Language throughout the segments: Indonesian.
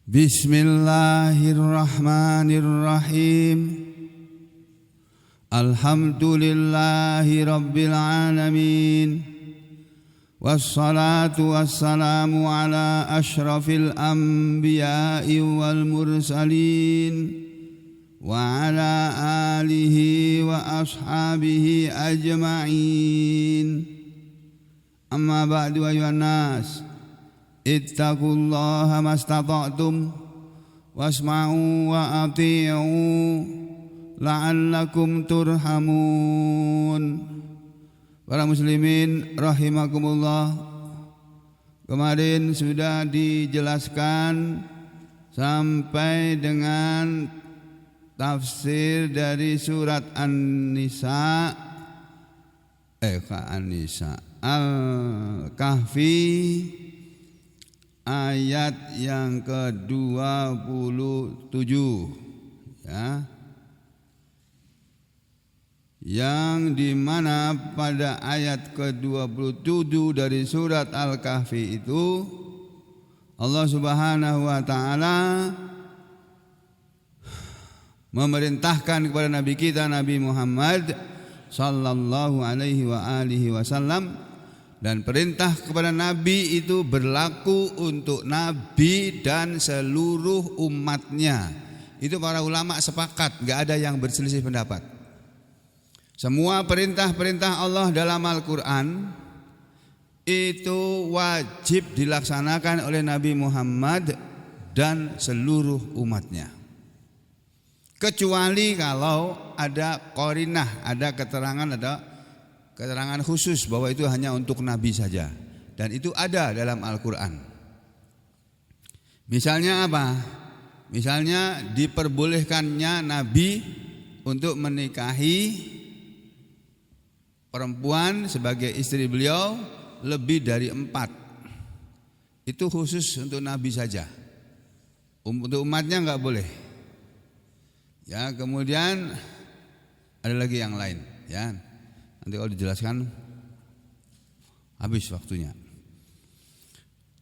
Bismillahirrahmanirrahim. Alhamdulillahi rabbil alamin. Wassalatu wassalamu ala ashrafil anbiya'i wal mursalin wa ala alihi wa ashabihi ajma'in. Amma ba'du ayuhan nas, ittaqullaha mastata'tum wasma'u wa ati'u la'allakum turhamun. Para muslimin rahimakumullah, kemarin sudah dijelaskan sampai dengan tafsir dari surat An-Nisa Al-Kahfi ayat yang ke-27 ya, yang dimana pada ayat ke-27 dari surat Al-Kahfi itu Allah Subhanahu wa ta'ala memerintahkan kepada Nabi kita Nabi Muhammad sallallahu alaihi wa alihi wasallam, dan perintah kepada Nabi itu berlaku untuk Nabi dan seluruh umatnya. Itu para ulama sepakat, gak ada yang berselisih pendapat. Semua perintah-perintah Allah dalam Al-Quran itu wajib dilaksanakan oleh Nabi Muhammad dan seluruh umatnya, kecuali kalau ada qarinah, ada keterangan khusus bahwa itu hanya untuk Nabi saja, dan itu ada dalam Al-Quran. Misalnya apa? Misalnya diperbolehkannya Nabi untuk menikahi perempuan sebagai istri beliau lebih dari 4. Itu khusus untuk Nabi saja, untuk umatnya enggak boleh. Ya, kemudian ada lagi yang lain ya. Nanti kalau dijelaskan habis waktunya.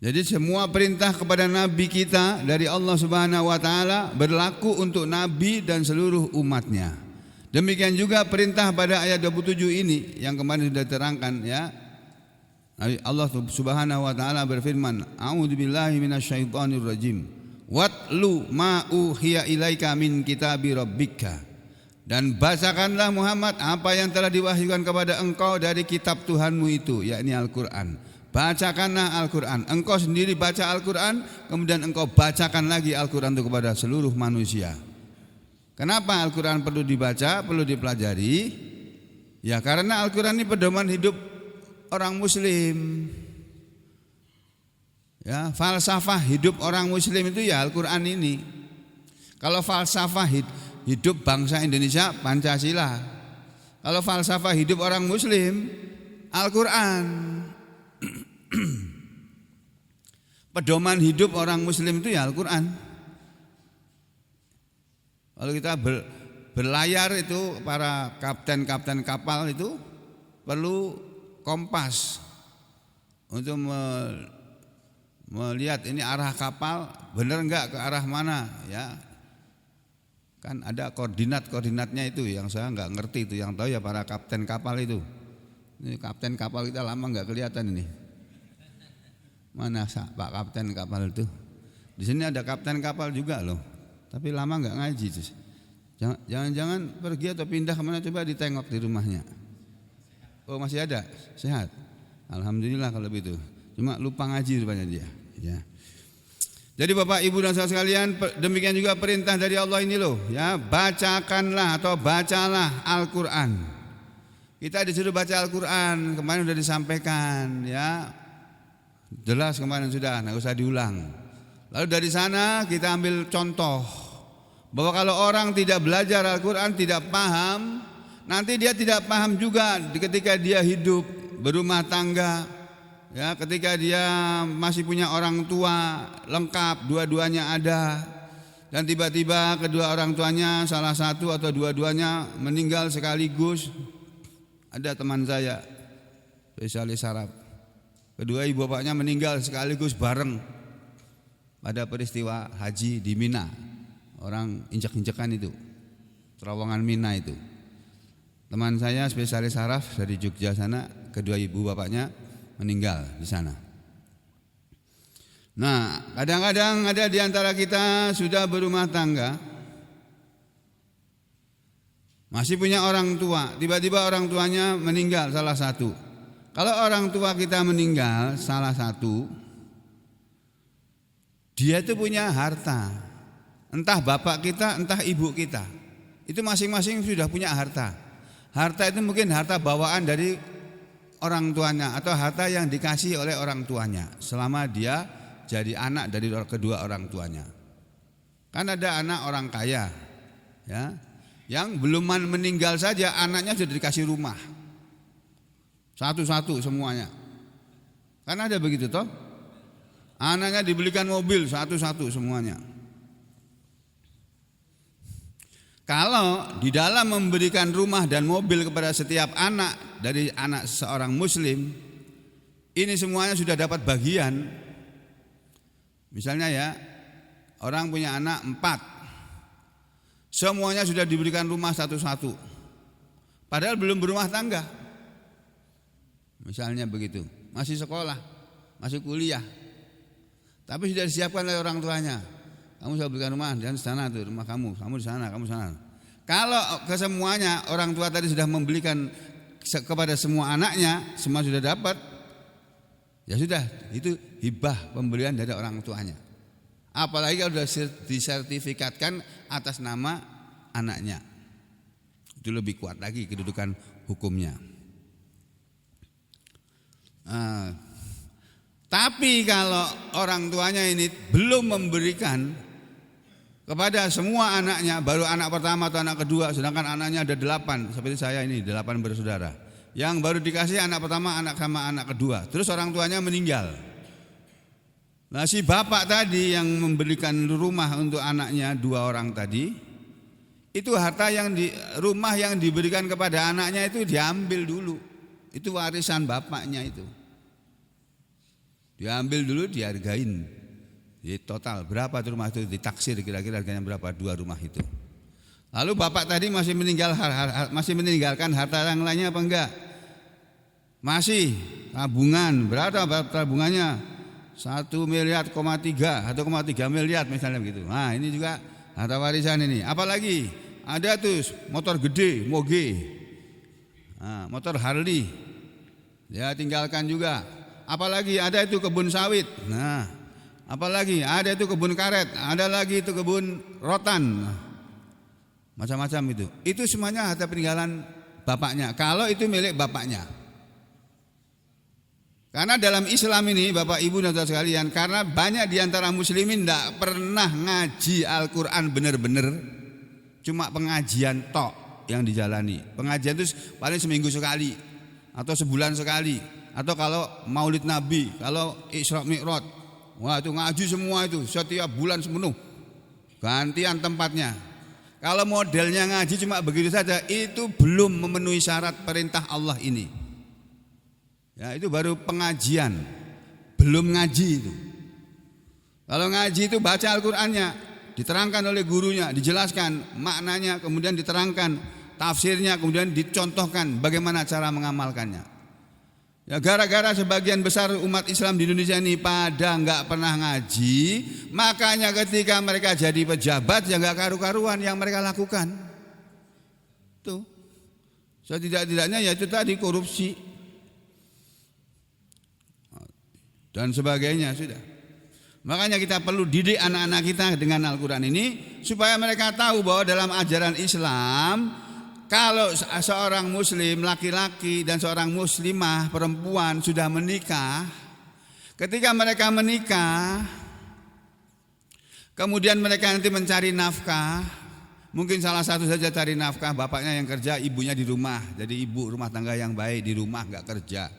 Jadi semua perintah kepada Nabi kita dari Allah Subhanahu wa ta'ala berlaku untuk Nabi dan seluruh umatnya. Demikian juga perintah pada ayat 27 ini yang kemarin sudah diterangkan ya. Allah Subhanahu wa ta'ala berfirman, A'udzubillahi minasyaitonirrajim. Watlu ma uhiya ilaika min kitabi rabbika. Dan bacakanlah Muhammad apa yang telah diwahyukan kepada engkau dari kitab Tuhanmu itu, yakni Al-Quran. Bacakanlah Al-Quran. Engkau sendiri baca Al-Quran, kemudian engkau bacakan lagi Al-Quran itu kepada seluruh manusia. Kenapa Al-Quran perlu dibaca, perlu dipelajari? Ya karena Al-Quran ini pedoman hidup orang muslim. Ya, falsafah hidup orang muslim itu ya Al-Quran ini. Kalau falsafah hidup bangsa Indonesia Pancasila. Kalau falsafah hidup orang muslim Al-Quran. Pedoman hidup orang muslim itu ya Al-Quran. Kalau kita berlayar itu, para kapten kapal itu perlu kompas untuk melihat ini arah kapal benar enggak, ke arah mana ya. Kan ada koordinatnya itu yang saya enggak ngerti, itu yang tahu ya para kapten kapal itu. Ini kapten kapal kita lama enggak kelihatan ini. Mana Pak kapten kapal itu? Di sini ada kapten kapal juga loh, tapi lama enggak ngaji tuh. Jangan pergi atau pindah kemana, coba ditengok di rumahnya. Oh masih ada, sehat. Alhamdulillah kalau begitu. Cuma lupa ngaji rupanya dia ya. Jadi Bapak Ibu dan saudara sekalian, demikian juga perintah dari Allah ini loh ya, bacakanlah atau bacalah Al-Quran. Kita disuruh baca Al-Quran, kemarin sudah disampaikan ya, jelas kemarin sudah, nggak usah diulang. Lalu dari sana kita ambil contoh bahwa kalau orang tidak belajar Al-Quran, tidak paham, nanti dia tidak paham juga ketika dia hidup berumah tangga. Ya, ketika dia masih punya orang tua lengkap, dua-duanya ada, dan tiba-tiba kedua orang tuanya salah satu atau dua-duanya meninggal sekaligus. Ada teman saya spesialis saraf, kedua ibu bapaknya meninggal sekaligus bareng. pada peristiwa haji di Mina. Orang injek-injekan itu, terowongan Mina itu. Teman saya spesialis saraf dari Jogja sana, kedua ibu bapaknya meninggal di sana. Nah, kadang-kadang ada di antara kita sudah berumah tangga, masih punya orang tua, tiba-tiba orang tuanya meninggal salah satu. Kalau orang tua kita meninggal salah satu, dia itu punya harta. Entah bapak kita, entah ibu kita. Itu masing-masing sudah punya harta. Harta itu mungkin harta bawaan dari orang tuanya atau harta yang dikasih oleh orang tuanya selama dia jadi anak dari kedua orang tuanya. Kan ada anak orang kaya, ya, yang belum meninggal saja anaknya sudah dikasih rumah, satu-satu semuanya. Kan ada begitu toh? Anaknya dibelikan mobil satu-satu semuanya. Kalau di dalam memberikan rumah dan mobil kepada setiap anak dari anak seorang muslim, ini semuanya sudah dapat bagian. Misalnya ya, orang punya anak 4, semuanya sudah diberikan rumah satu-satu, padahal belum berumah tangga. Misalnya begitu, masih sekolah, masih kuliah, tapi sudah disiapkan oleh orang tuanya. Kamu saya berikan rumah dan sana tuh rumah kamu di sana, kamu sana. Kalau kesemuanya orang tua tadi sudah membelikan kepada semua anaknya, semua sudah dapat, ya sudah, itu hibah pemberian dari orang tuanya. Apalagi kalau sudah disertifikatkan atas nama anaknya, itu lebih kuat lagi kedudukan hukumnya. Tapi kalau orang tuanya ini belum memberikan kepada semua anaknya, baru anak pertama atau anak kedua, sedangkan anaknya ada 8, seperti saya ini 8 bersaudara, yang baru dikasih anak pertama, anak sama anak kedua, terus orang tuanya meninggal. Nah, si bapak tadi yang memberikan rumah untuk anaknya 2 orang tadi, itu harta yang rumah yang diberikan kepada anaknya itu diambil dulu, itu warisan bapaknya itu. Diambil dulu, dihargain. Jadi total berapa tuh rumah itu, ditaksir kira-kira harganya berapa 2 rumah itu. Lalu bapak tadi masih meninggalkan harta yang lainnya apa enggak? Masih tabungan. Berapa tabungannya? 1,3 miliar atau 1,3 miliar misalnya begitu. Nah, ini juga harta warisan ini. Apalagi ada tuh motor gede, moge. Nah, motor Harley. Ya tinggalkan juga. Apalagi ada itu kebun sawit. Nah, apalagi ada itu kebun karet, ada lagi itu kebun rotan, macam-macam itu. Itu semuanya harta peninggalan bapaknya. Kalau itu milik bapaknya. Karena dalam Islam ini, Bapak Ibu dan saudara sekalian, karena banyak diantara muslimin tidak pernah ngaji Al-Quran benar-benar, cuma pengajian tok yang dijalani. Pengajian itu paling seminggu sekali atau sebulan sekali, atau kalau Maulid Nabi, kalau Isra Mi'raj. Wah, itu ngaji semua itu setiap bulan sepenuh, gantian tempatnya. Kalau modelnya ngaji cuma begitu saja, itu belum memenuhi syarat perintah Allah ini. Ya, itu baru pengajian, belum ngaji itu. Kalau ngaji itu baca Al-Qur'annya, diterangkan oleh gurunya, dijelaskan maknanya, kemudian diterangkan tafsirnya, kemudian dicontohkan bagaimana cara mengamalkannya. Ya, gara-gara sebagian besar umat Islam di Indonesia ini pada enggak pernah ngaji, makanya ketika mereka jadi pejabat ya enggak karu-karuan yang mereka lakukan. Tuh. Setidak-tidaknya ya itu tadi korupsi dan sebagainya sudah. Makanya kita perlu didik anak-anak kita dengan Al-Quran ini supaya mereka tahu bahwa dalam ajaran Islam, kalau seorang muslim laki-laki dan seorang muslimah perempuan sudah menikah, ketika mereka menikah, kemudian mereka nanti mencari nafkah, mungkin salah satu saja cari nafkah, bapaknya yang kerja, ibunya di rumah. Jadi ibu rumah tangga yang baik di rumah enggak kerja.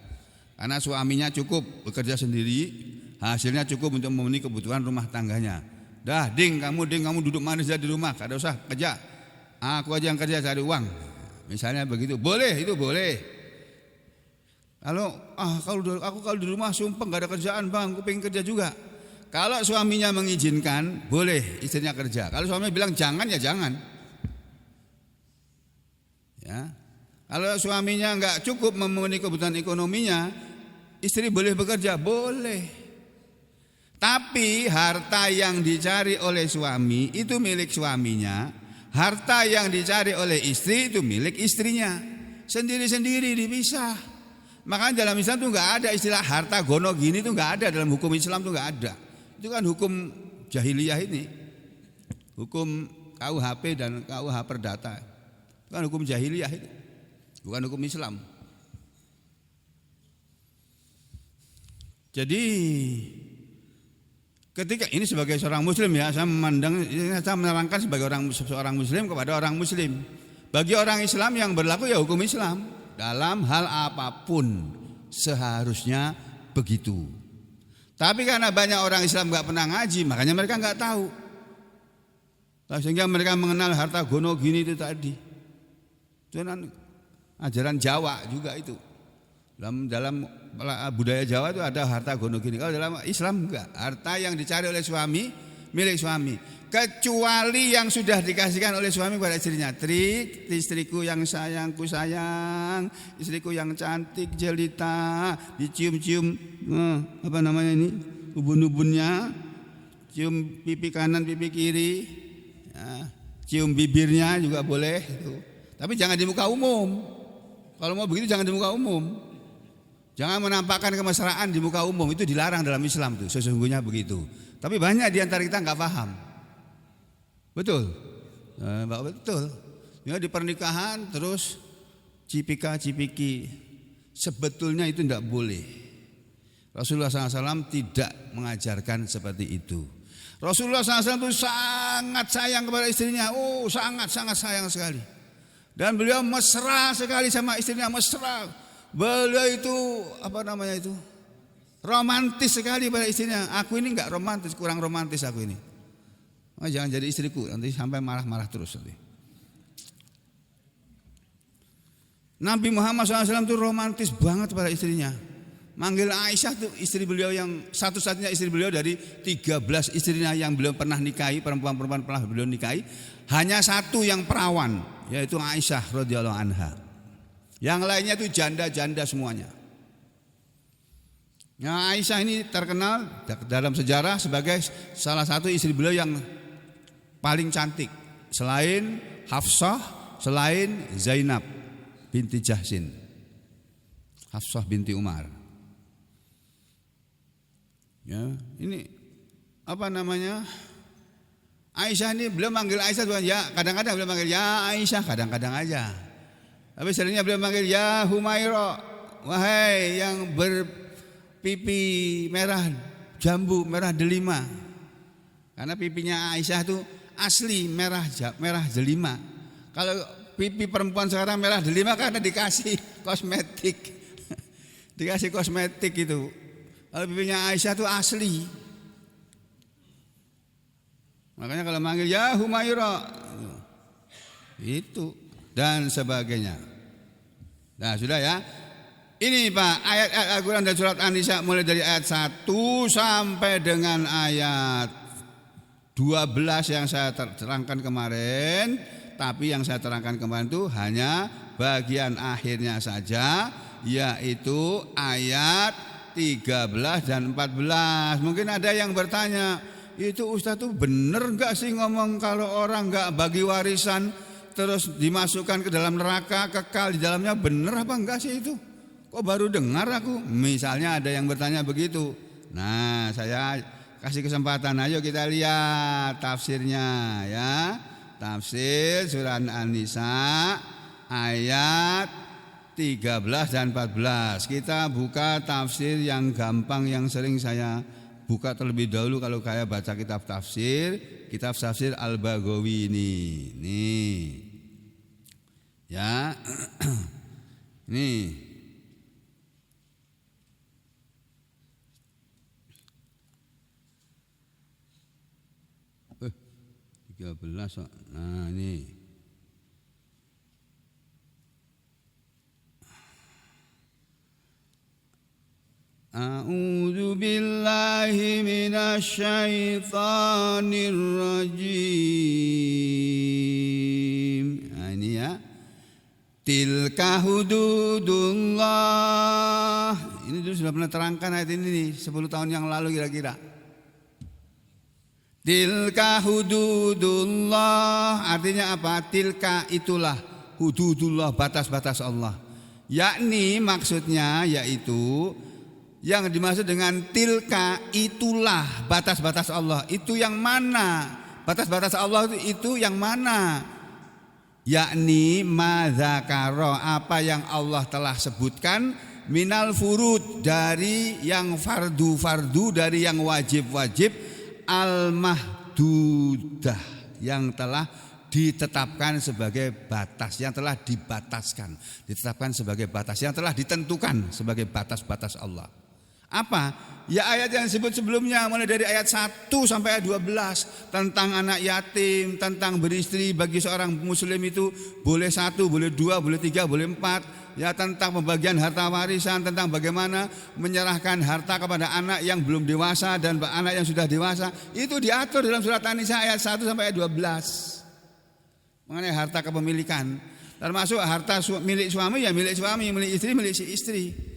Karena suaminya cukup bekerja sendiri, hasilnya cukup untuk memenuhi kebutuhan rumah tangganya. Dah, ding kamu duduk manis di rumah, enggak usah kerja. Aku aja yang kerja cari uang. Misalnya begitu. Boleh, itu boleh. Kalau aku kalau di rumah sumpah enggak ada kerjaan, Bang, aku pengen kerja juga. Kalau suaminya mengizinkan, boleh istrinya kerja. Kalau suaminya bilang jangan, ya jangan. Ya. Kalau suaminya enggak cukup memenuhi kebutuhan ekonominya, istri boleh bekerja, boleh. Tapi harta yang dicari oleh suami itu milik suaminya, harta yang dicari oleh istri itu milik istrinya. Sendiri-sendiri dipisah. Makanya dalam Islam itu enggak ada istilah harta gono gini, itu enggak ada dalam hukum Islam, itu enggak ada. Itu kan hukum jahiliyah ini, hukum KUHP dan KUH Perdata. Itu kan hukum jahiliyah itu, bukan hukum Islam. Jadi ketika ini sebagai seorang muslim ya, saya memandang, saya menerangkan sebagai seorang muslim kepada orang muslim. Bagi orang Islam yang berlaku ya hukum Islam dalam hal apapun seharusnya begitu. Tapi karena banyak orang Islam nggak pernah ngaji, makanya mereka nggak tahu. Sehingga mereka mengenal harta gono gini itu tadi. Itu kan ajaran Jawa juga itu. Dalam budaya Jawa itu ada harta gono gini. Kalau dalam Islam enggak. Harta yang dicari oleh suami milik suami. Kecuali yang sudah dikasihkan oleh suami kepada istrinya. Istriku yang sayangku sayang, istriku yang cantik jelita, dicium-cium apa namanya ini, ubun-ubunnya, cium pipi kanan, pipi kiri, ya, cium bibirnya juga boleh. Tapi jangan di muka umum. Kalau mau begitu jangan di muka umum. Jangan menampakkan kemesraan di muka umum, itu dilarang dalam Islam tuh, sesungguhnya begitu. Tapi banyak di antara kita nggak paham. Betul, betul. Ya di pernikahan terus cipika-cipiki, sebetulnya itu tidak boleh. Rasulullah SAW tidak mengajarkan seperti itu. Rasulullah SAW itu sangat sayang kepada istrinya, sangat sayang sekali. Dan beliau mesra sekali sama istrinya, mesra. Beliau itu apa namanya itu, romantis sekali pada istrinya. Aku ini enggak romantis, kurang romantis aku ini. Jangan jadi istriku, nanti sampai marah-marah terus nanti. Nabi Muhammad SAW itu romantis banget pada istrinya. Manggil Aisyah tuh istri beliau yang satu-satunya istri beliau dari 13 istrinya yang beliau pernah nikahi, perempuan-perempuan pernah beliau nikahi, hanya satu yang perawan, yaitu Aisyah radhiyallahu anha. Yang lainnya itu janda-janda semuanya. Nah, Aisyah ini terkenal dalam sejarah sebagai salah satu istri beliau yang paling cantik, selain Hafsah, selain Zainab binti Jahsin, Hafsah binti Umar. Ya, ini apa namanya? Aisyah ini beliau manggil Aisyah bukan ya, kadang-kadang beliau manggil ya Aisyah, kadang-kadang aja. Tapi seringnya beliau manggil ya Humaira, wahai yang berpipi merah jambu, merah delima. Karena pipinya Aisyah itu asli merah delima. Kalau pipi perempuan sekarang merah delima karena dikasih kosmetik. Dikasih kosmetik itu. Kalau pipinya Aisyah itu asli. Makanya kalau manggil ya Humaira itu dan sebagainya. Nah, sudah ya. Ini Pak, ayat-ayat Al-Quran dan surat An-Nisa mulai dari ayat 1 sampai dengan ayat 12 yang saya terangkan kemarin. Tapi yang saya terangkan kemarin itu hanya bagian akhirnya saja, yaitu ayat 13 dan 14. Mungkin ada yang bertanya, itu Ustaz tuh bener gak sih ngomong kalau orang gak bagi warisan terus dimasukkan ke dalam neraka kekal di dalamnya, bener apa enggak sih itu? Kok baru dengar aku? Misalnya ada yang bertanya begitu. Nah, saya kasih kesempatan, ayo kita lihat tafsirnya ya. Tafsir surat An-Nisa ayat 13 dan 14. Kita buka tafsir yang gampang, yang sering saya buka terlebih dahulu kalau saya baca kitab tafsir Al-Baghawi ini. Nih. Ya. Nih. Eh, 13. Nah, ini. A'udzu billahi minasyaitonir rajim. Nah, ini ya. Tilka hududullah. Ini dulu sudah pernah terangkan ayat ini nih 10 tahun yang lalu kira-kira. Tilka hududullah artinya apa? Tilka itulah hududullah, batas-batas Allah. Yakni maksudnya yaitu yang dimaksud dengan tilka itulah batas-batas Allah. Itu yang mana? Batas-batas Allah itu yang mana? Yakni madzakara, apa yang Allah telah sebutkan, minal furud, dari yang fardu-fardu, dari yang wajib-wajib, al-mahdudah, yang telah ditetapkan sebagai batas, yang telah ditetapkan sebagai batas, yang telah ditentukan sebagai batas-batas Allah. Apa? Ya ayat yang disebut sebelumnya, mulai dari ayat 1 sampai ayat 12 tentang anak yatim, tentang beristri bagi seorang muslim itu boleh 1, boleh 2, boleh 3, boleh 4. Ya, tentang pembagian harta warisan, tentang bagaimana menyerahkan harta kepada anak yang belum dewasa dan anak yang sudah dewasa. Itu diatur dalam surat An-Nisa ayat 1 sampai ayat 12. Mengenai harta kepemilikan, termasuk harta milik suami ya milik suami, milik istri milik si istri.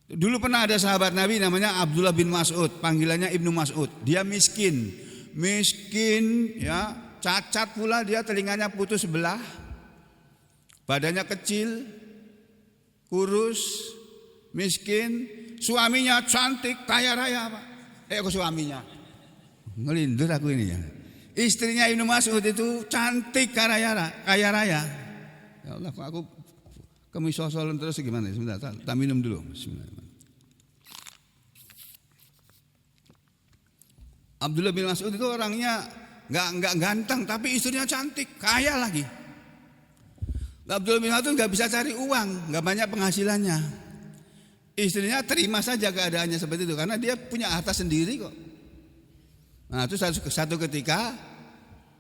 Dulu pernah ada sahabat Nabi namanya Abdullah bin Mas'ud, panggilannya Ibnu Mas'ud. Dia miskin ya, cacat pula dia, telinganya putus sebelah, badannya kecil, kurus, miskin. Suaminya cantik, kaya raya, Pak. Kok suaminya ngelindur aku ini ya. Istrinya Ibnu Mas'ud itu cantik, kaya raya. Ya Allah, kok aku kemisosolan terus gimana? Sebentar, tak minum dulu. Bismillahirrahmanirrahim. Abdullah bin Mas'ud itu orangnya nggak ganteng, tapi istrinya cantik, kaya lagi. Abdullah bin Mas'ud nggak bisa cari uang, nggak banyak penghasilannya. Istrinya terima saja keadaannya seperti itu karena dia punya harta sendiri kok. Nah, itu satu ketika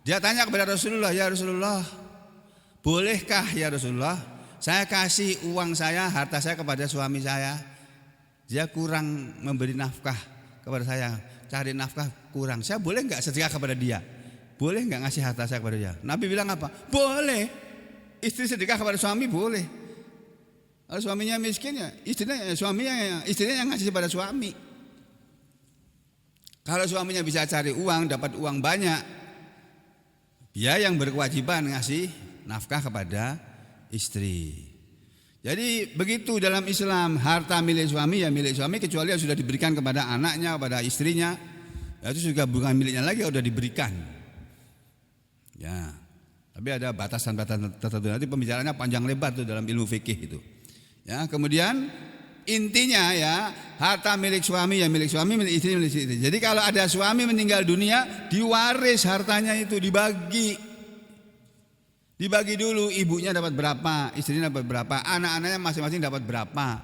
dia tanya kepada Rasulullah, ya Rasulullah, bolehkah ya Rasulullah saya kasih uang saya, harta saya kepada suami saya? Dia kurang memberi nafkah kepada saya, cari nafkah kurang. Saya boleh nggak sedekah kepada dia? Boleh nggak ngasih harta saya kepada dia? Nabi bilang apa? Boleh. Istri sedekah kepada suami boleh. Kalau suaminya miskin ya istrinya yang ngasih kepada suami. Kalau suaminya bisa cari uang, dapat uang banyak, dia yang berkewajiban ngasih nafkah kepada istri. Jadi begitu dalam Islam, harta milik suami ya milik suami, kecuali yang sudah diberikan kepada anaknya, kepada istrinya, ya itu juga bukan miliknya lagi, sudah diberikan. Ya, tapi ada batasan-batasan tertentu. Nanti pembicaraannya panjang lebar tuh dalam ilmu fikih itu. Ya, kemudian intinya ya, harta milik suami ya milik suami, milik istri milik istri. Jadi kalau ada suami meninggal dunia, diwaris hartanya itu, dibagi dulu, ibunya dapat berapa, istrinya dapat berapa, anak-anaknya masing-masing dapat berapa.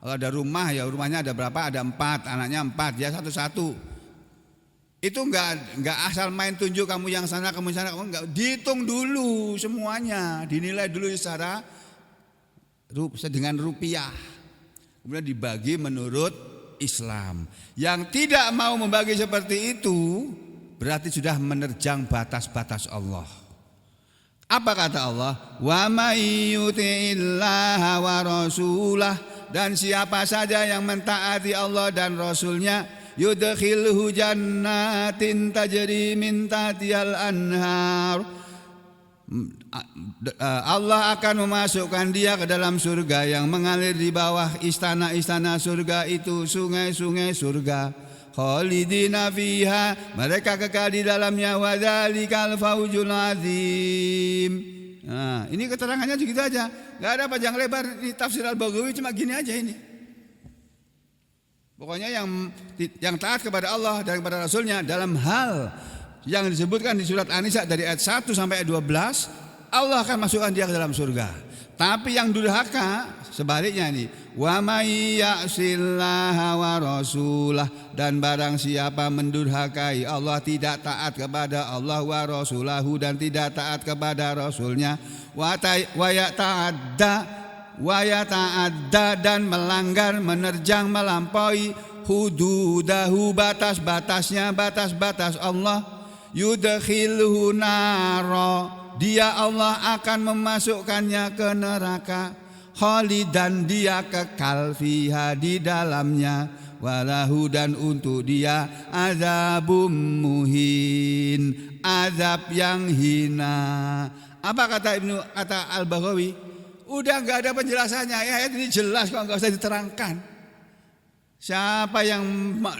Kalau ada rumah ya rumahnya ada berapa, ada 4, anaknya 4, ya satu-satu. Itu enggak asal main tunjuk kamu yang sana, kamu yang sana, enggak, dihitung dulu semuanya, dinilai dulu secara dengan rupiah. Kemudian dibagi menurut Islam. Yang tidak mau membagi seperti itu berarti sudah menerjang batas-batas Allah. Apa kata Allah? Wa may yuti'illaha wa rasulah, dan siapa saja yang mentaati Allah dan Rasulnya, yudkhilhu jannatin tajri min tahtihal anhar, Allah akan memasukkan dia ke dalam surga yang mengalir di bawah istana-istana surga itu sungai-sungai surga. Khalidina fiha, mereka kekal di dalamnya, wa dzalikal fauzul azim. Nah, ini keterangannya segitu aja. Enggak ada panjang lebar di tafsir Al-Baghawi, cuma gini aja ini. Pokoknya yang taat kepada Allah dan kepada Rasulnya dalam hal yang disebutkan di surat An-Nisa dari ayat 1 sampai ayat 12, Allah akan masukkan dia ke dalam surga. Tapi yang durhaka sebaliknya nih, wa may ya'sillaha wa rasulah, dan barang siapa mendurhakai Allah, tidak taat kepada Allah wa rasulahu, dan tidak taat kepada Rasulnya, wa ya'ta'adda wa yata'adda dan melanggar, menerjang, melampaui hududahu, batas-batasnya, batas-batas Allah, yudkhilhu nara, dia Allah akan memasukkannya ke neraka, khalidan dia kekal fiha di dalamnya, walahu dan untuk dia azabum muhin, azab yang hina. Apa kata Al-Baghawi? Udah nggak ada penjelasannya, ayat ini jelas kok, nggak usah diterangkan. Siapa yang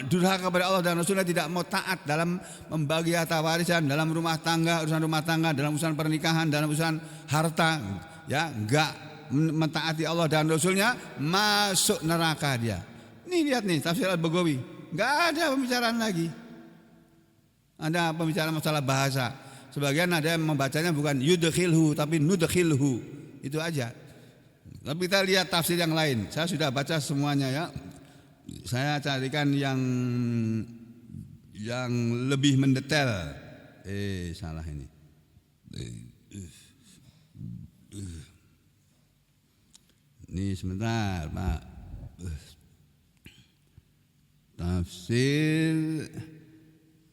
durhaka kepada Allah dan Rasulnya, tidak mau taat dalam membagi harta warisan, dalam rumah tangga, urusan rumah tangga, dalam urusan pernikahan, dalam urusan harta, ya enggak mentaati Allah dan Rasulnya, masuk neraka dia. Nih lihat nih tafsir Al-Baghawi, enggak ada pembicaraan lagi. Ada pembicaraan masalah bahasa. Sebagian ada yang membacanya bukan yudkhilhu tapi nudkhilhu, itu aja. Tapi kita lihat tafsir yang lain. Saya sudah baca semuanya ya. Saya carikan yang lebih mendetail. Salah ini. Ini sebentar, Pak. Tafsir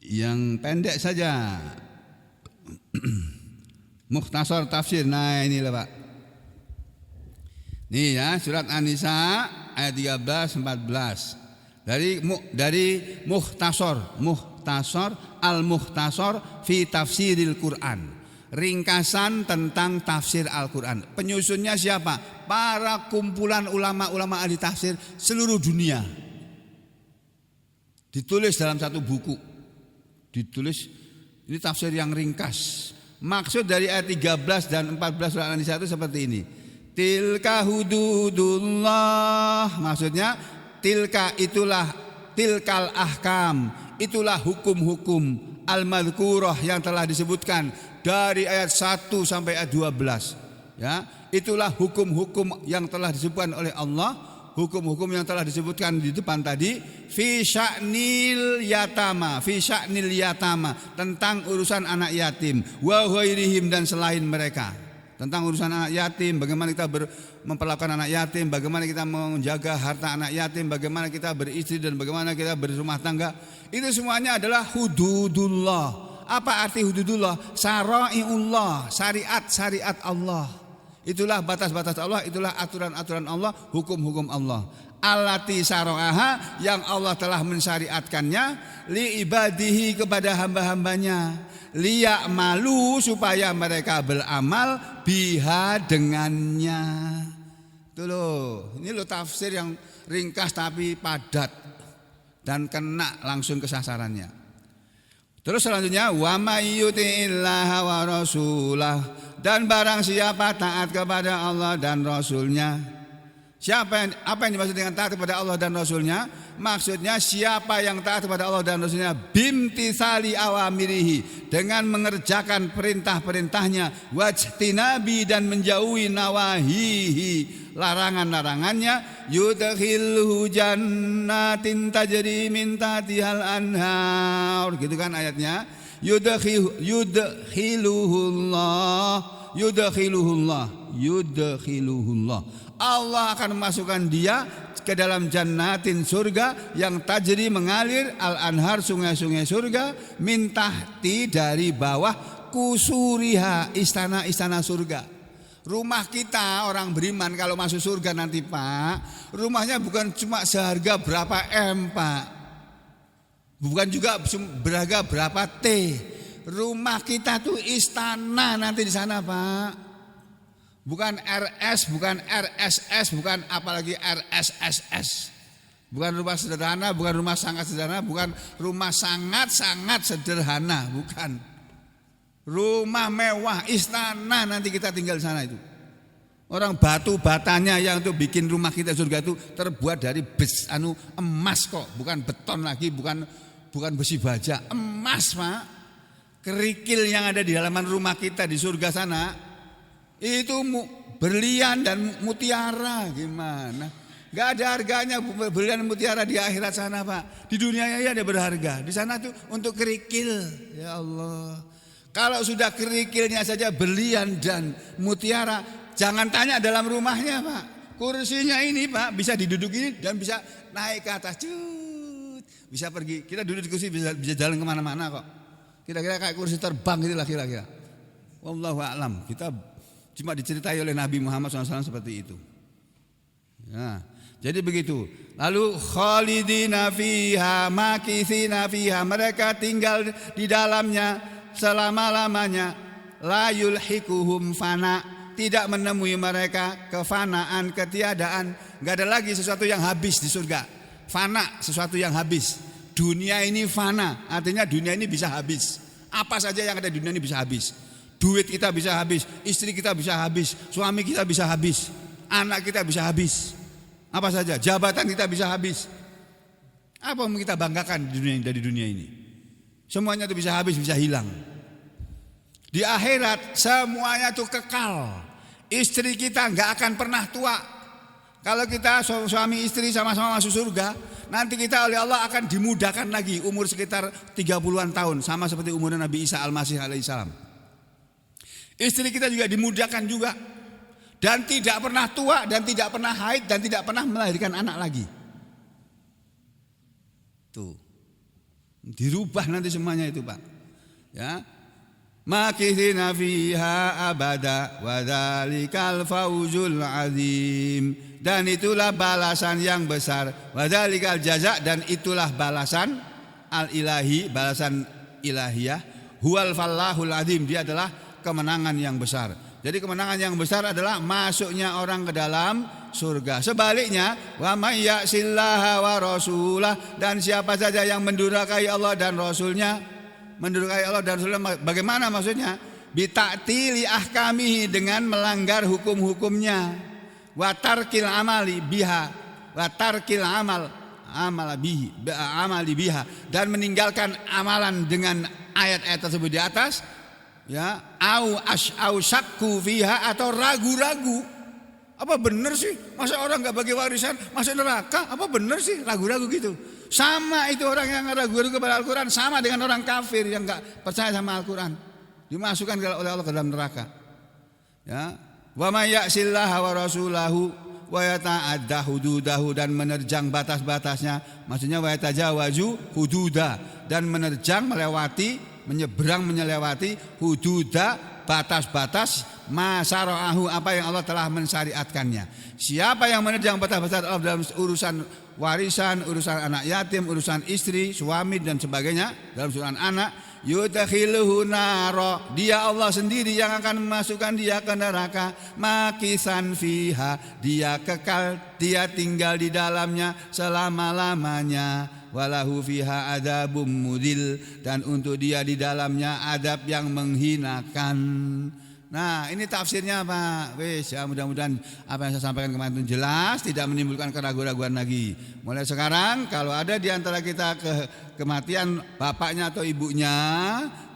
yang pendek saja. Mukhtasar tafsir. Nah, inilah, Pak. Nih ya, surat An-Nisa ayat 13 14. Dari Mukhtasar Al-Mukhtasar fi Tafsiril Quran. Ringkasan tentang tafsir Al-Quran. Penyusunnya siapa? Para kumpulan ulama-ulama ahli tafsir seluruh dunia. Ditulis dalam satu buku. Ditulis, ini tafsir yang ringkas. Maksud dari ayat 13 dan 14 surat An-Nisa itu seperti ini. Tilka hududullah, maksudnya tilka itulah, tilkal ahkam, itulah hukum-hukum al-madhkurah yang telah disebutkan dari ayat 1 sampai ayat 12. Ya, itulah hukum-hukum yang telah disebutkan oleh Allah, hukum-hukum yang telah disebutkan di depan tadi, fi sya'nil yatama, tentang urusan anak yatim, wa ghairihim dan selain mereka. Tentang urusan anak yatim, bagaimana kita memperlakukan anak yatim, bagaimana kita menjaga harta anak yatim, bagaimana kita beristri dan bagaimana kita berumah tangga. Itu semuanya adalah hududullah. Apa arti hududullah? Syara'iullah, syariat Allah. Itulah batas-batas Allah, itulah aturan-aturan Allah, hukum-hukum Allah. Allati syara'aha, yang Allah telah mensyariatkannya li ibadihi, kepada hamba-hambanya. Liya'malu, supaya mereka beramal biha, dengannya. Itu loh, ini loh tafsir yang ringkas tapi padat dan kena langsung ke sasarannya. Terus selanjutnya, wa may yuti'illaha wa rasulah, dan barang siapa taat kepada Allah dan Rasulnya. Apa yang dimaksud dengan taat kepada Allah dan Rasulnya? Maksudnya siapa yang taat kepada Allah dan Rasulnya bimtisali awamirihi, dengan mengerjakan perintah-perintahnya, wajtinabi dan menjauhi nawahihi, larangan-larangannya, yudkhilhu jannatin tajri min tahtihal anhar, gitu kan ayatnya. Yudkhiluhullah, Allah akan memasukkan dia ke dalam jannatin, surga yang tajri mengalir, al-anhar, sungai-sungai surga, min tahti, dari bawah, kusuriha, istana-istana surga. Rumah kita orang beriman kalau masuk surga nanti, Pak, rumahnya bukan cuma seharga berapa M, Pak, bukan juga berharga berapa T. Rumah kita tuh istana nanti di sana, Pak. Bukan RS, bukan RSS, bukan apalagi RSSS. Bukan rumah sederhana, bukan rumah sangat sederhana, bukan rumah sangat-sangat sederhana, bukan. Rumah mewah, istana nanti kita tinggal di sana itu. Orang batu batanya yang untuk bikin rumah kita surga itu terbuat dari emas kok, bukan beton lagi, bukan besi baja, emas, Pak. Kerikil yang ada di halaman rumah kita di surga sana itu berlian dan mutiara, gimana? Gak ada harganya berlian dan mutiara di akhirat sana, Pak. Di dunia ya ada berharga. Di sana tuh untuk kerikil. Ya Allah. Kalau sudah kerikilnya saja berlian dan mutiara, Jangan tanya dalam rumahnya Pak. Kursinya ini Pak bisa diduduki dan bisa naik ke atas. Bisa pergi. Kita duduk di kursi bisa jalan kemana-mana kok. Kira-kira kayak kursi terbang gitu lah kira-kira. Wallahu a'lam. Kita cuma diceritai oleh Nabi Muhammad SAW seperti itu. Ya, jadi begitu. Lalu khalidina fiha makithina fiha, mereka tinggal di dalamnya selama-lamanya. La yulhikuhum fana, tidak menemui mereka kefanaan, ketiadaan. Enggak ada lagi sesuatu yang habis di surga. Fana, sesuatu yang habis. Dunia ini fana, artinya dunia ini bisa habis. Apa saja yang ada di dunia ini bisa habis. Duit kita bisa habis, istri kita bisa habis, suami kita bisa habis, anak kita bisa habis. Apa saja, jabatan kita bisa habis. Apa yang kita banggakan dari dunia ini? Semuanya itu bisa habis, bisa hilang. Di akhirat semuanya itu kekal. Istri kita enggak akan pernah tua. Kalau kita suami istri sama-sama masuk surga, nanti kita oleh Allah akan dimudahkan lagi umur sekitar 30-an tahun, sama seperti umur Nabi Isa Al-Masih alaihissalam. Istri kita juga dimudahkan juga, dan tidak pernah tua, dan tidak pernah haid, dan tidak pernah melahirkan anak lagi. Tuh, dirubah nanti semuanya itu Pak. Ya, makithina fiha abada wa dzalikal fauzul azim, dan itulah balasan yang besar, wa dzalikal jaza, dan itulah balasan al-ilahi, balasan ilahiyah, huwal fallahul azim, dia adalah kemenangan yang besar. Jadi kemenangan yang besar adalah masuknya orang ke dalam surga. Sebaliknya, wa may ya'sillaha wa rasulah, dan siapa saja yang mendurhakai Allah dan Rasulnya, mendurhakai Allah dan Rasulnya, bagaimana maksudnya? Bita'tili ahkamihi, dengan melanggar hukum-hukumnya, wa tarkil amali biha, wa tarkil amali biha, dan meninggalkan amalan dengan ayat-ayat tersebut di atas. Ya, au syakku fiha, atau ragu-ragu. Apa benar sih? Masa orang enggak bagi warisan masuk neraka? Apa benar sih? Ragu-ragu gitu. Sama itu orang yang ragu-ragu kepada Al-Quran, sama dengan orang kafir yang enggak percaya sama Al-Quran, dimasukkan oleh Allah ke dalam neraka. Ya, wa may ya'sillaha wa rasulahu wa yata'adda hududahu, dan menerjang batas-batasnya, maksudnya wa yatajawaju hududa, dan menerjang, melewati, menyeberang, menyelewati hududa, batas-batas masara'ahu, apa yang Allah telah mensyariatkannya. Siapa yang menerjang batas-batas Allah dalam urusan warisan, urusan anak yatim, urusan istri, suami dan sebagainya, dalam urusan anak, yudkhiluhu naro, dia Allah sendiri yang akan memasukkan dia ke neraka, makisan fiha, dia kekal, dia tinggal di dalamnya selama-lamanya, walahu fiha adabum mudil, dan untuk dia di dalamnya adab yang menghinakan. Nah, ini tafsirnya Pak. Wis, ya, mudah-mudahan apa yang saya sampaikan kemarin itu jelas, tidak menimbulkan keraguan-raguan lagi. Mulai sekarang kalau ada di antara kita kematian bapaknya atau ibunya,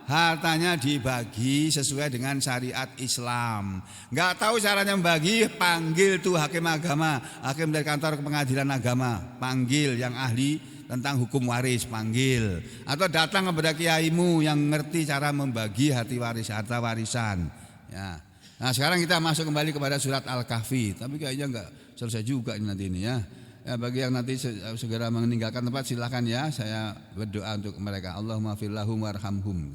hartanya dibagi sesuai dengan syariat Islam. Enggak tahu caranya membagi, panggil tuh hakim agama, hakim dari kantor pengadilan agama, panggil yang ahli tentang hukum waris, panggil, atau datang kepada kiaimu yang ngerti cara membagi harta warisan. Ya. Nah, sekarang kita masuk kembali kepada surat Al-Kahfi, tapi kayaknya enggak selesai juga ini nanti ini ya. Ya, bagi yang nanti segera meninggalkan tempat silakan ya, saya berdoa untuk mereka. Allahumma fir lahum warhamhum.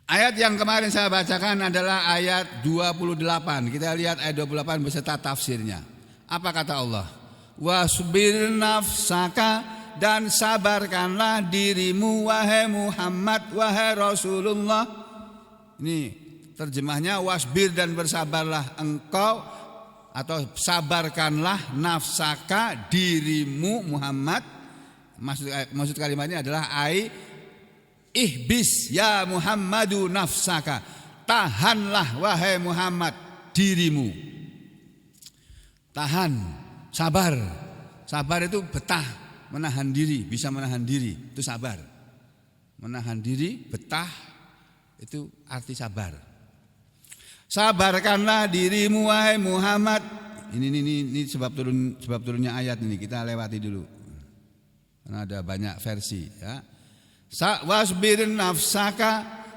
Ayat yang kemarin saya bacakan adalah ayat 28. Kita lihat ayat 28 beserta tafsirnya. Apa kata Allah? Wasbir nafsaka, dan sabarkanlah dirimu wahai Muhammad, wahai Rasulullah. Ini terjemahnya, wasbir, dan bersabarlah engkau, atau sabarkanlah nafsaka, dirimu Muhammad. Maksud kalimat ini adalah ihbis ya Muhammadu nafsaka, tahanlah wahai Muhammad dirimu. Tahan, sabar. Sabar itu betah, menahan diri, bisa menahan diri, itu sabar. Menahan diri, betah, itu arti sabar. Sabarkanlah dirimu wahai Muhammad. Ini sebab turunnya ayat ini, kita lewati dulu. Karena ada banyak versi ya. Wasbir nafsaka,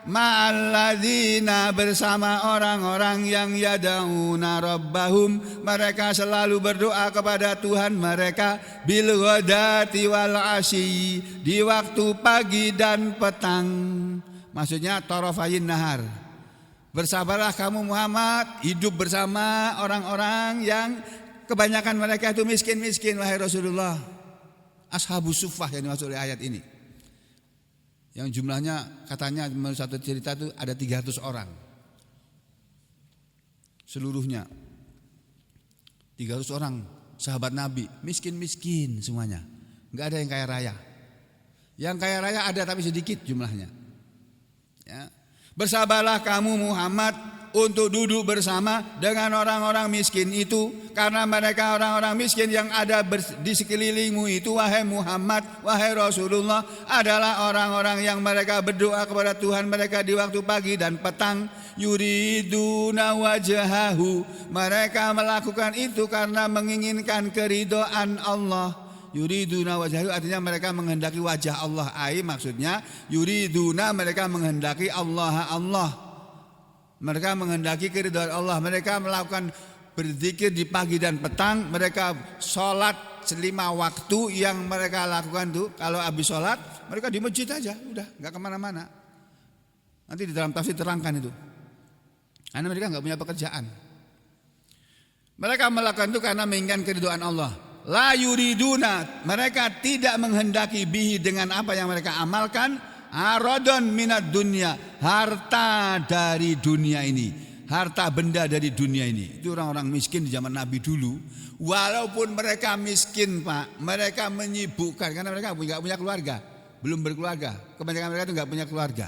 ma'alladzina bersama orang-orang yang yad'una rabbahum, mereka selalu berdoa kepada Tuhan mereka, bil ghadati wal asyi, di waktu pagi dan petang. Maksudnya tarafayin nahar. Bersabarlah kamu Muhammad, hidup bersama orang-orang yang kebanyakan mereka itu miskin-miskin, wahai Rasulullah. Ashabus suffah yang dimaksud oleh ayat ini, yang jumlahnya katanya menurut satu cerita itu ada 300 orang. Seluruhnya 300 orang sahabat Nabi, miskin-miskin semuanya. Enggak ada yang kaya raya. Yang kaya raya ada tapi sedikit jumlahnya. Ya. Bersabarlah kamu Muhammad untuk duduk bersama dengan orang-orang miskin itu, karena mereka orang-orang miskin yang ada di sekelilingmu itu, wahai Muhammad, wahai Rasulullah, adalah orang-orang yang mereka berdoa kepada Tuhan mereka di waktu pagi dan petang. Yuriduna wajhahu, mereka melakukan itu karena menginginkan keridhaan Allah. Yuriduna wajhahu artinya mereka menghendaki wajah Allah. Maksudnya yuriduna, mereka menghendaki Allah. Mereka menghendaki keridhaan Allah. Mereka melakukan berzikir di pagi dan petang. Mereka sholat 5 waktu yang mereka lakukan tuh. Kalau habis sholat mereka di masjid aja, udah nggak kemana-mana. Nanti di dalam tafsir terangkan itu. Karena mereka nggak punya pekerjaan. Mereka melakukan itu karena menginginkan keridhaan Allah. La yuriduna, mereka tidak menghendaki bihi dengan apa yang mereka amalkan, aradon minat dunia, harta dari dunia ini, harta benda dari dunia ini. Itu orang-orang miskin di zaman Nabi dulu. Walaupun mereka miskin Pak, mereka menyibukkan karena mereka nggak punya keluarga, belum berkeluarga. Kebanyakan mereka itu nggak punya keluarga.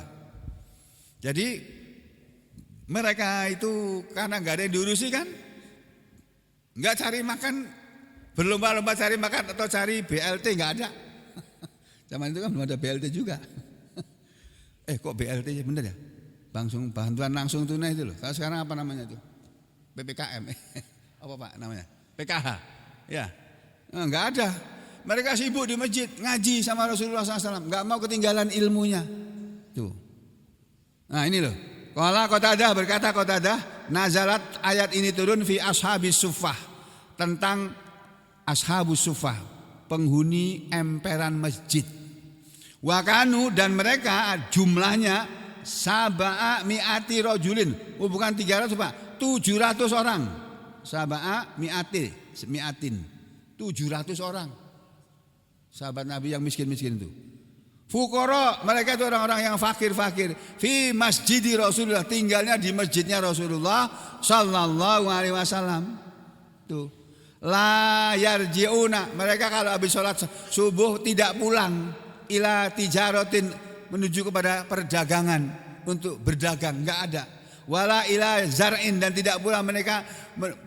Jadi mereka itu karena nggak ada yang diurusi kan, nggak cari makan, berlomba-lomba cari makan atau cari BLT, nggak ada. Zaman itu kan belum ada BLT juga. Kok BLT bener ya? Bantuan langsung tunai itu loh. Kalau sekarang apa namanya itu? PPKM. Apa Pak namanya? PKH. Ya, nggak ada. Mereka sibuk di masjid ngaji sama Rasulullah SAW. Nggak mau ketinggalan ilmunya. Tuh. Nah ini loh. Qala Qatadah, berkata Qatadah, nazalat ayat ini turun fi ashabis suffah, tentang ashabus suffah, penghuni emperan masjid. Wakanu, dan mereka jumlahnya saba'a mi'ati rojulin. Bukan 300 Pak, 700 orang. Saba'a mi'atin 700 orang. Sahabat Nabi yang miskin-miskin itu. Fuqara, mereka itu orang-orang yang fakir-fakir. Fi masjidi Rasulullah, tinggalnya di masjidnya Rasulullah sallallahu alaihi wasallam. Tuh. La yarji'una, mereka kalau habis sholat subuh tidak pulang. Ila tijaratin, menuju kepada perdagangan untuk berdagang, enggak ada. Wala ila zar'in, dan tidak pula mereka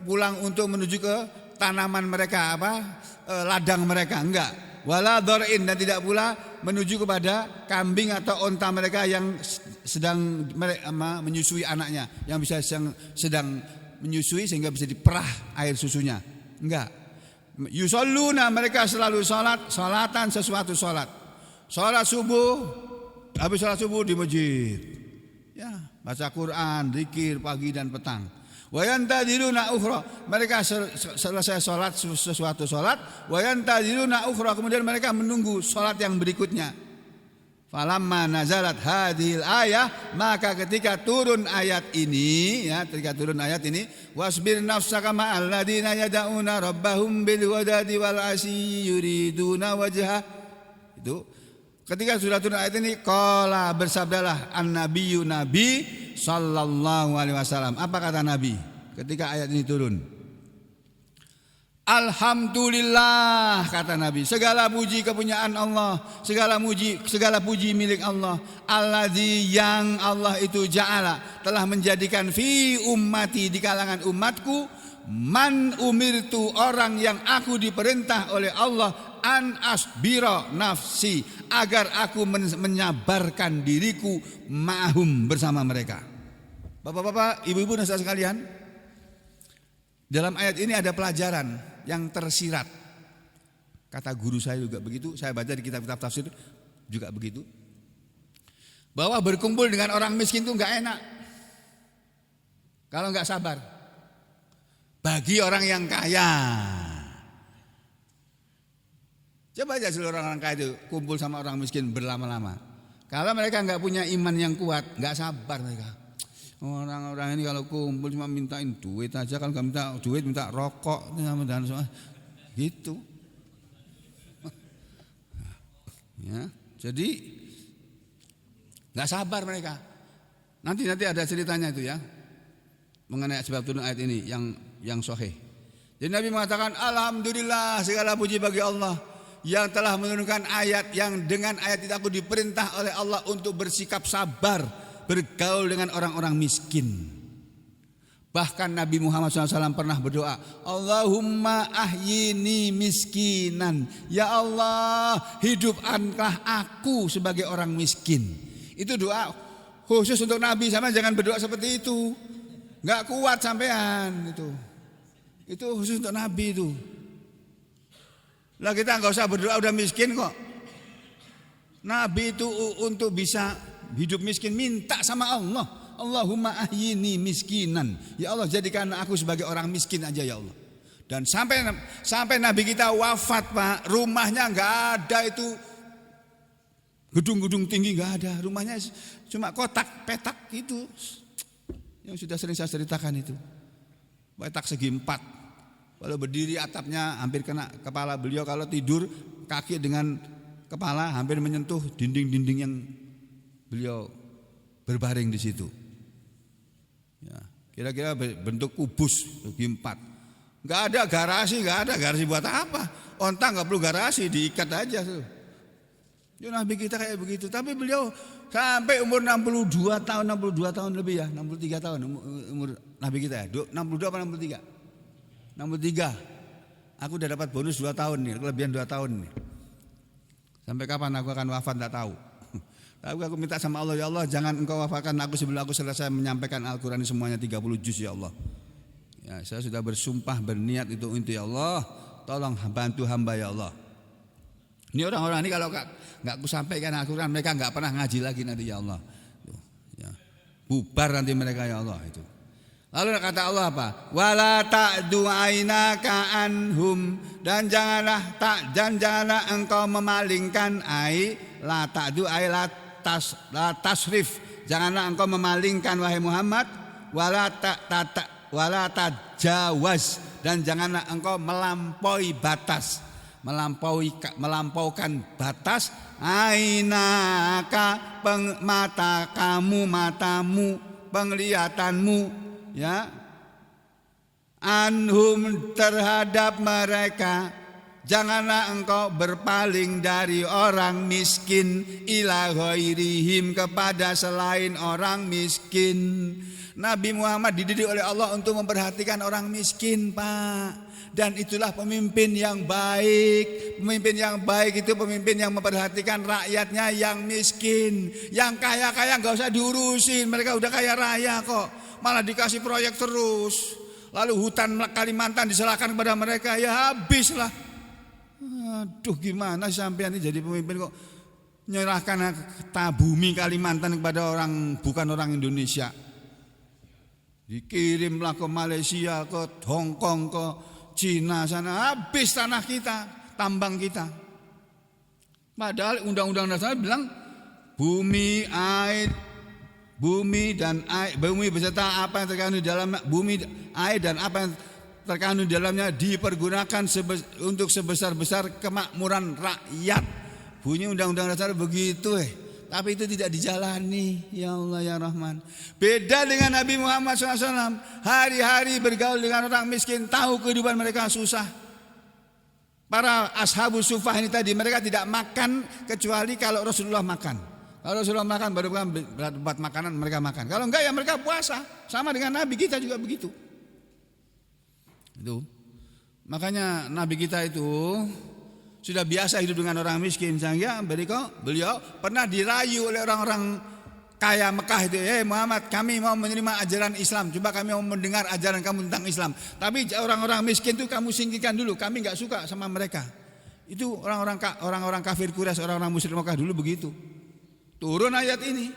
pulang untuk menuju ke tanaman mereka, ladang mereka, enggak. Wala dhar'in, dan tidak pula menuju kepada kambing atau onta mereka yang sedang menyusui anaknya, yang bisa sedang menyusui sehingga bisa diperah air susunya. Enggak. Yusalluna, mereka selalu salatan sesuatu salat. Salat subuh, habis salat subuh di masjid. Ya, baca Quran, zikir pagi dan petang. Wa yantadiluna ukhra, mereka selesai salat sesuatu salat, wa yantadiluna ukhra, kemudian mereka menunggu salat yang berikutnya. Falamma nazalat hadhil ayah, maka ketika turun ayat ini, wasbir nafsaka ma'al ladina yad'una rabbahum bil ghadati wal asyi yuriduna wajha. Itu ketika sudah turun ayat ini, qala, bersabdalah an-nabiyyu, nabi sallallahu alaihi wasallam. Apa kata Nabi ketika ayat ini turun? Alhamdulillah, kata Nabi, segala puji kepunyaan Allah, segala puji milik Allah. Alladzi, yang Allah itu ja'ala, telah menjadikan fi ummati, di kalangan umatku, man umirtu, orang yang aku diperintah oleh Allah, an asbira nafsi, agar aku menyabarkan diriku ma'hum, bersama mereka. Bapak-bapak, ibu-ibu dan saudara sekalian, dalam ayat ini ada pelajaran yang tersirat. Kata guru saya juga begitu, saya baca di kitab-kitab tafsir juga begitu. bahwa berkumpul dengan orang miskin itu nggak enak kalau nggak sabar. Bagi orang yang kaya, coba aja seluruh orang kaya itu kumpul sama orang miskin berlama-lama. Kalau mereka nggak punya iman yang kuat, nggak sabar mereka. Orang-orang ini kalau kumpul cuma mintain duit aja, kalau nggak minta duit minta rokok dan soal gitu. Ya, jadi nggak sabar mereka. Nanti ada ceritanya itu ya mengenai sebab turun ayat ini yang sahih. Jadi Nabi mengatakan alhamdulillah segala puji bagi Allah yang telah menurunkan ayat yang dengan ayat itu aku diperintah oleh Allah untuk bersikap sabar bergaul dengan orang-orang miskin. Bahkan Nabi Muhammad SAW pernah berdoa, Allahumma ahyini miskinan. Ya Allah, hidupkanlah aku sebagai orang miskin. Itu doa khusus untuk Nabi, sama jangan berdoa seperti itu. Enggak kuat sampean itu. Itu khusus untuk Nabi itu. Lah kita enggak usah berdoa udah miskin kok. Nabi itu untuk bisa hidup miskin minta sama Allah. Allahumma ahyini miskinan. Ya Allah jadikan aku sebagai orang miskin aja ya Allah. Dan sampai Nabi kita wafat Pak, rumahnya enggak ada itu gedung-gedung tinggi enggak ada. Rumahnya cuma kotak petak itu. Yang sudah sering saya ceritakan itu. Petak segi 4. Kalau berdiri atapnya hampir kena kepala beliau, kalau tidur kaki dengan kepala hampir menyentuh dinding-dinding yang beliau berbaring di situ. Ya, kira-kira bentuk kubus segi 4. Enggak ada garasi buat apa? Onta enggak perlu garasi, diikat aja tuh. Ya, Nabi kita kayak begitu, tapi beliau sampai umur 62 tahun lebih ya, 63 tahun umur Nabi kita ya. 62 apa 63? 63. Aku udah dapat bonus 2 tahun nih, kelebihan 2 tahun nih. Sampai kapan aku akan wafat enggak tahu. Tapi aku minta sama Allah, ya Allah jangan engkau wafatkan aku sebelum aku selesai menyampaikan Al-Quran semuanya 30 juz ya Allah. Ya, saya sudah bersumpah berniat itu ya Allah, tolong bantu hamba ya Allah. Ini orang-orang ini kalau enggak aku sampaikan Al-Quran mereka enggak pernah ngaji lagi nanti ya Allah. Ya. Bubar nanti mereka ya Allah itu. Lalu kata Allah apa? Wala ta'du ainaka anhum, dan janganlah engkau memalingkan la ta'du la tasrif, janganlah engkau memalingkan wahai Muhammad, wala tajawaz, dan janganlah engkau melampaui batas, melampaukan batas ainaka matamu penglihatanmu ya anhum terhadap mereka, janganlah engkau berpaling dari orang miskin ila ghairihim, kepada selain orang miskin. Nabi Muhammad dididik oleh Allah untuk memperhatikan orang miskin Pak. Dan itulah pemimpin yang baik. Pemimpin yang baik itu pemimpin yang memperhatikan rakyatnya yang miskin. Yang kaya-kaya gak usah diurusin, mereka udah kaya raya kok, malah dikasih proyek terus. Lalu hutan Kalimantan diserahkan kepada mereka, ya habislah. Aduh gimana sampean ini jadi pemimpin kok menyerahkan bumi Kalimantan kepada orang bukan orang Indonesia. Dikirimlah ke Malaysia, ke Hong Kong, ke Cina sana, habis tanah kita, tambang kita. Padahal undang-undang dasar bilang bumi beserta apa yang terkandung di dalamnya, bumi, air dan apa yang terkandung di dalamnya dipergunakan untuk sebesar-besar kemakmuran rakyat. Bunyi undang-undang dasar begitu tapi itu tidak dijalani. Ya Allah ya Rahman. Beda dengan Nabi Muhammad SAW, hari-hari bergaul dengan orang miskin, tahu kehidupan mereka susah. Para ashabus sufah ini tadi, mereka tidak makan kecuali kalau Rasulullah makan. Kalau Rasulullah makan baru buat makanan mereka makan. Kalau enggak ya mereka puasa. Sama dengan Nabi kita juga begitu. Itu. Makanya Nabi kita itu sudah biasa hidup dengan orang miskin, sehingga beliau pernah dirayu oleh orang-orang kaya Mekah itu, Muhammad, kami mau menerima ajaran Islam, coba kami mau mendengar ajaran kamu tentang Islam. Tapi orang-orang miskin itu kamu singkirkan dulu, kami enggak suka sama mereka. Itu orang-orang kafir Quraisy, orang-orang musyrik Mekah dulu begitu. Turun ayat ini.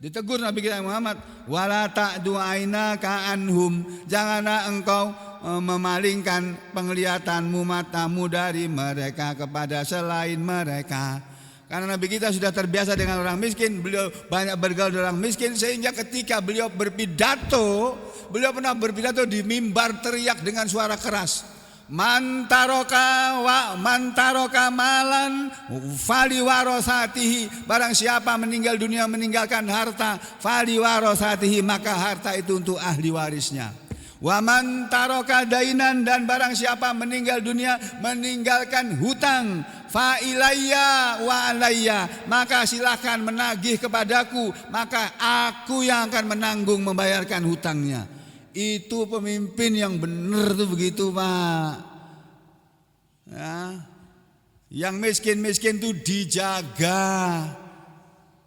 Ditegur Nabi kita Muhammad, wala ta'du ainaka anhum, janganlah engkau memalingkan penglihatanmu, matamu dari mereka kepada selain mereka. Karena Nabi kita sudah terbiasa dengan orang miskin, beliau banyak bergaul dengan orang miskin, sehingga ketika beliau berpidato, beliau pernah berpidato di mimbar teriak dengan suara keras, mantaroka malan fali warosatihi, barang siapa meninggal dunia meninggalkan harta, fali warosatihi, maka harta itu untuk ahli warisnya. Wa man taroka dainan, dan barang siapa meninggal dunia meninggalkan hutang, fa ilayya wa alayya, maka silakan menagih kepadaku, maka aku yang akan menanggung membayarkan hutangnya. Itu pemimpin yang benar tuh begitu, Pak. Ya. Yang miskin-miskin tuh dijaga,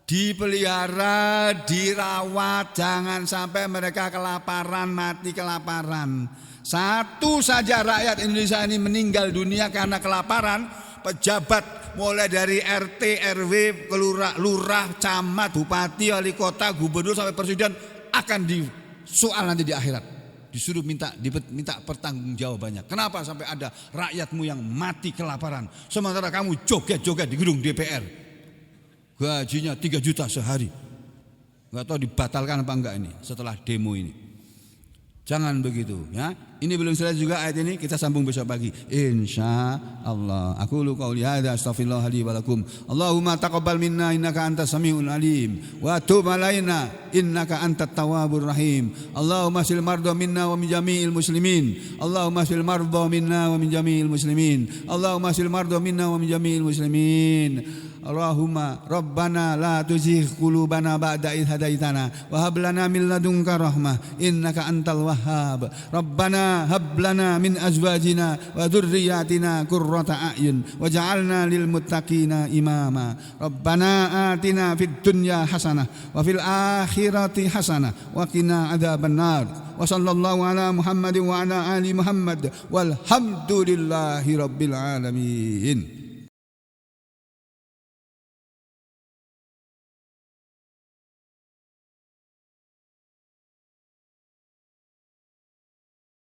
dipelihara, dirawat, jangan sampai mereka kelaparan, mati kelaparan. Satu saja rakyat Indonesia ini meninggal dunia karena kelaparan, pejabat mulai dari RT, RW, lurah, camat, bupati, wali kota, gubernur sampai presiden akan soal nanti di akhirat, disuruh minta pertanggungjawabannya. Kenapa sampai ada rakyatmu yang mati kelaparan, sementara kamu joget-joget di gedung DPR, gajinya 3 juta sehari, nggak tahu dibatalkan apa enggak ini setelah demo ini. Jangan begitu, ya. Ini belum selesai juga ayat ini, kita sambung besok pagi insya Allah. Aku lu qauli hadza astaghfirullah li wa lakum. Allahumma taqabbal minna innaka antas samiul alim wa tub alaina innaka antat tawwabur rahim. Allahumma sil marda minna wa min jami'il muslimin. Allahumma sil marda minna wa min jami'il muslimin. Allahumma sil marda minna wa min jami'il muslimin. Allahumma rabbana la tuzigh qulubana ba'da idh hadaitana wa hab lana min ladunka rahmah innaka antal wahhab. Rabbana hab lana min azwajina wa dhurriyyatina qurrata a'yun waj'alna lil muttaqina imama. Rabbana atina fid dunya hasanah wa fil akhirati hasanah wa qina adzabannar. Wa sallallahu ala Muhammadin wa ala ali Muhammad walhamdulillahi rabbil alamin.